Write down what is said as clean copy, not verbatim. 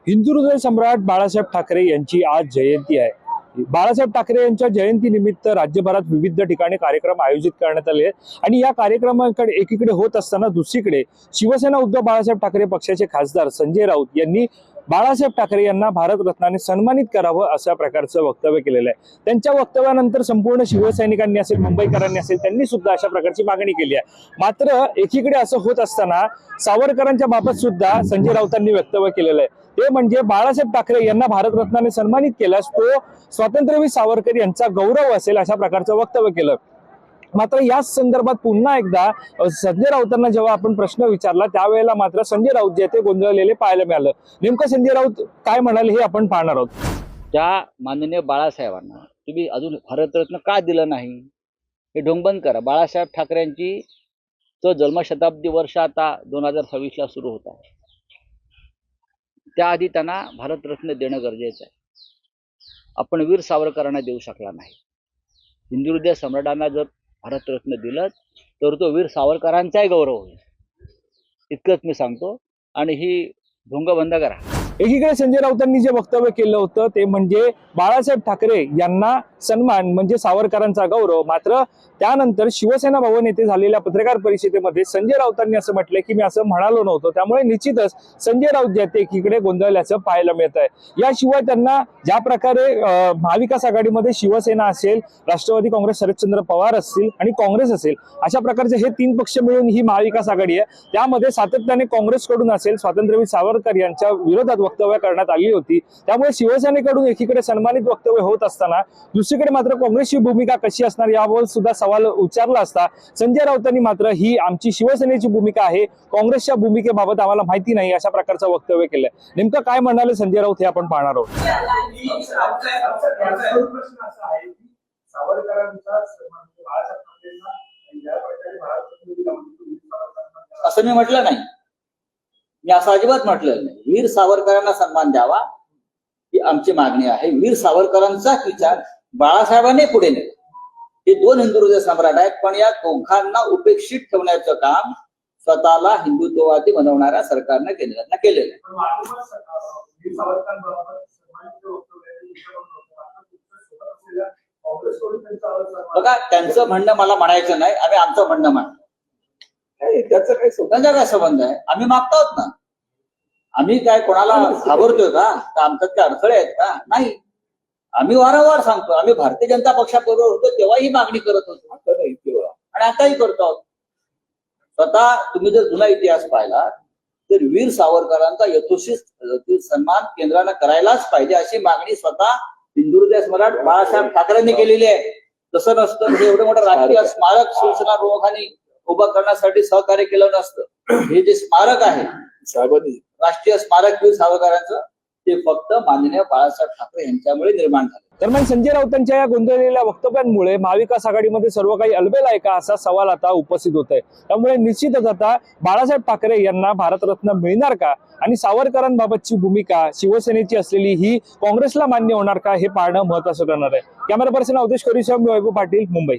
हिंदुहृदय सम्राट बाळासाहेब ठाकरे यांची आज जयंती आहे। बाळासाहेब ठाकरे यांच्या जयंतीनिमित्त राज्यभरात विविध ठिकाणी कार्यक्रम आयोजित करण्यात आले आणि या कार्यक्रमाकडे एकीकडे होत असताना दुसरीकडे शिवसेना उद्धव बाळासाहेब ठाकरे पक्षाचे खासदार संजय राऊत यांनी बाळासाहेब ठाकरे यांना भारतरत्नाने सन्मानित करावं अशा प्रकारचं वक्तव्य केलेलं आहे। त्यांच्या वक्तव्यानंतर संपूर्ण शिवसैनिकांनी असेल, मुंबईकरांनी असेल, त्यांनी सुद्धा अशा प्रकारची मागणी केली आहे। मात्र एकीकडे असं होत असताना सावरकरांच्या बाबत सुद्धा संजय राऊतांनी वक्तव्य केलेलं आहे। ते म्हणजे बाळासाहेब ठाकरे यांना भारतरत्नाने सन्मानित केल्यास तो स्वातंत्र्यवीर सावरकर यांचा गौरव असेल अशा प्रकारचं वक्तव्य केलं। मात्र याच संदर्भात पुन्हा एकदा संजय राऊतांना जेव्हा आपण प्रश्न विचारला त्यावेळेला मात्र संजय राऊत जे ते गोंधळलेले पाहायला मिळालं। नेमकं संजय राऊत काय म्हणाले हे आपण पाहणार आहोत। त्या माननीय बाळासाहेबांना तुम्ही अजून भारतरत्न का दिलं नाही हे ढोंगबंद करा। बाळासाहेब ठाकरेंची तो जन्मशताब्दी वर्ष आता 2026 ला सुरू होत आहे। त्याआधी त्यांना भारतरत्न देणं गरजेचं आहे। आपण वीर सावरकरांना देऊ शकला नाही। हिंदुहृदय सम्राटांना जर भारतरत्न दिलं तर तो वीर सावरकरांचाही गौरव होईल, इतकंच मी सांगतो। आणि ही ढोंग बंद करा। एकीकडे संजय राऊतांनी जे वक्तव्य केलं होतं ते म्हणजे बाळासाहेब ठाकरे यांना सन्मान म्हणजे सावरकरांचा गौरव। मात्र त्यानंतर शिवसेना भवन येथे झालेल्या पत्रकार परिषदेमध्ये संजय राऊतांनी असं म्हटलंय की मी असं म्हणालो नव्हतो। त्यामुळे निश्चितच संजय राऊत जे ते एकीकडे गोंधळल्याचं पाहायला मिळत आहे। याशिवाय त्यांना ज्या प्रकारे महाविकास आघाडीमध्ये शिवसेना असेल, राष्ट्रवादी काँग्रेस शरदचंद्र पवार असतील आणि काँग्रेस असेल, अशा प्रकारचे हे तीन पक्ष मिळून ही महाविकास आघाडी आहे। त्यामध्ये सातत्याने काँग्रेसकडून असेल स्वातंत्र्यवीर सावरकर यांच्या विरोधात वक्तव्य करण्यात आली होती। त्यामुळे शिवसेनेकडून एकीकडे सन्मानित वक्तव्य होत असताना दुसरीकडे मात्र काँग्रेसची भूमिका कशी असणार यावर सुद्धा सवाल उच्चारला असता संजय राऊतांनी मात्र ही आमची शिवसेनेची भूमिका आहे, काँग्रेसच्या भूमिकेबाबत आम्हाला माहिती नाही अशा प्रकारचं वक्तव्य केलंय। नेमकं काय म्हणाले संजय राऊत हे आपण पाहणार आहोत। असं मी म्हटलं नाही, मी असं अजिबात म्हटलेलं नाही। वीर सावरकरांना सन्मान द्यावा ही आमची मागणी आहे। वीर सावरकरांचा विचार बाळासाहेबांनी पुढे नेला। हे दोन हिंदुहृदय सम्राट आहेत, पण या दोघांना उपेक्षित ठेवण्याचं काम स्वतःला हिंदुत्ववादी बनवणाऱ्या सरकारने केलेलं आहे। बघा, त्यांचं म्हणणं मला म्हणायचं नाही, आम्ही आमचं म्हणणं म्हणतो। त्याचं काही स्वतःचा काय संबंध आहे? आम्ही मागतो ना। आम्ही काय कोणाला घाबरतोय का? आमच्यात काय अडथळे आहेत का? नाही। आम्ही वारंवार सांगतो, आम्ही भारतीय जनता पक्षाबरोबर होतो तेव्हा ही मागणी करत होतो आणि आताही करतो आहोत। स्वतः तुम्ही जर जुना इतिहास पाहिला तर वीर सावरकरांचा यथोचित सन्मान केंद्रानं करायलाच पाहिजे अशी मागणी स्वतः हिंदुहृदय सम्राट बाळासाहेब ठाकरेंनी केलेली आहे। तसं नसतं म्हणजे एवढं मोठं राष्ट्रीय स्मारक शिवसेना प्रमुखांनी उभं करण्यासाठी सहकार्य केलं नसतं। हे जे स्मारक आहे राष्ट्रीय स्मारक वीर सावरकरांचं, ते फक्त माननीय बाळासाहेब ठाकरे यांच्यामुळे निर्माण झाले। दरम्यान संजय राऊतांच्या या गोंधळलेल्या वक्तव्यांमुळे महाविकास आघाडीमध्ये सर्व काही अलबेल आहे का असा सवाल आता उपस्थित होत आहे। त्यामुळे निश्चितच आता बाळासाहेब ठाकरे यांना भारतरत्न मिळणार का आणि सावरकरांबाबतची भूमिका शिवसेनेची असलेली ही काँग्रेसला मान्य होणार का हे पाहणं महत्त्वाचं ठरणार आहे। कॅमेरा पर्सन अवधेश कोरीसह मी वैभव पाटील, मुंबई।